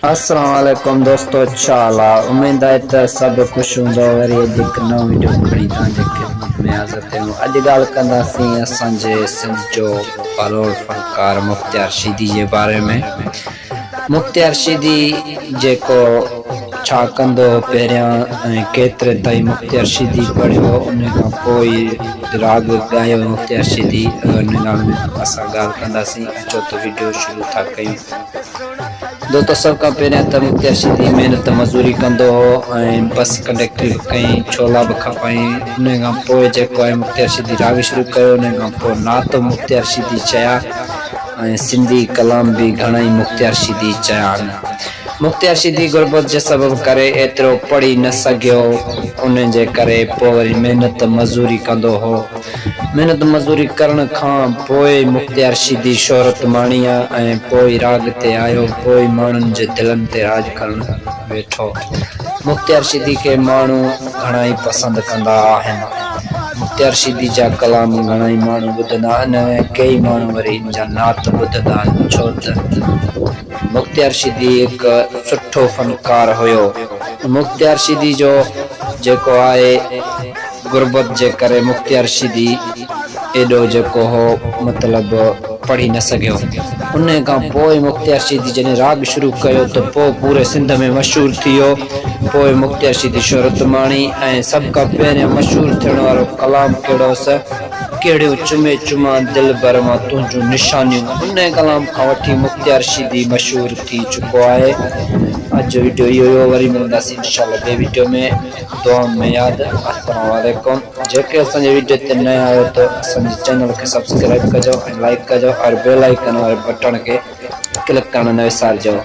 अस्सलाम वालेकुम दोस्तों, चाला उम्मीद है तो सब कुछ होंदो। वरी एक नई वीडियो खड़ी तव्हांजे खिदमत में हाज़िर थियूं। अॼु ॻाल्हि कंदासीं असांजे सिंध जो बालोड़ फनकार मुख्तियार शीदी जे बारे में। मुख्तियार शीदी जेको छा कंदो पहिरियां ऐं केतिरे ताईं मुख्तियार शीदी पढ़ियो, उन खां पोइ राग ॻायो मुख्तियार शीदी, उन ॻाल्हि में असां ॻाल्हि कंदासीं। अचो त वीडियो शुरू था कयूं। दोस्तों सब का पहिरियां त मुख्तियार शीदी महिनत मज़ूरी कंदो हो ऐं बस कंडक्टरी कई, छोला बि खपाई। उन खां पोइ जेको आहे मुख्तियार शीदी राग शुरू कयो। उन खां पोइ नात मुख्तियार शीदी चया ऐं सिंधी कलाम भी घणई मुख्तियार शीदी चया आहिनि। मुख्तियार शीदी गुरबत जे सबब करे एतिरो पढ़ी न सघियो, उन जे करे पोइ वरी महिनत मज़ूरी कंदो हो। महिनत मज़ूरी करण खां पोइ मुख्तियार शीदी शोहरत माणी ऐं पोइ राग ते आयो। पोइ माण्हुनि जे दिलनि ते राज करण वेठो। मुख्तियार शीदी खे माण्हू घणई पसंदि कंदा आहिनि। मुख्तियार शीदी जा कलाम घणई माण्हू ॿुधंदा आहिनि ऐं कई माण्हू वरी इन जा नात ॿुधंदा आहिनि, छो त मुख्तियार शीदी हिकु सुठो फनकार हुयो। मुख्तियार शीदी जो जेको आहे गुरबत जे करे मुख्तियार शीदी एॾो जेको हो मतिलबु पढ़ी न सघियो। उन खां पोइ मुख्तियार शीदी जॾहिं राग शुरू कयो त पोइ पूरे सिंध में मशहूरु थी वियो। पोइ मुख्तियार शीदी शोहरत माणी ऐं सभ खां पहिरियों मशहूरु थियण वारो कलाम कहिड़ो हुअसि, कहिड़ियूं चुमे चुमा दिल भर मां तुंहिंजूं निशानियूं। उन कलाम खां वठी मुख्तियार शीदी मशहूरु थी चुको आहे। अॼु वीडियो इहो हुयो, वरी मिलंदासीं इंशाअल्लाह ॿिए वीडियो में। दुआ में यादि। अस्सलाम वालेकुम। जेके असांजे वीडियो ते नया आहियो त असांजे चैनल खे सब्सक्राइब कजो ऐं लाइक कजो और बेल आइकन वारे बटन खे क्लिक करणु न विसारिजो।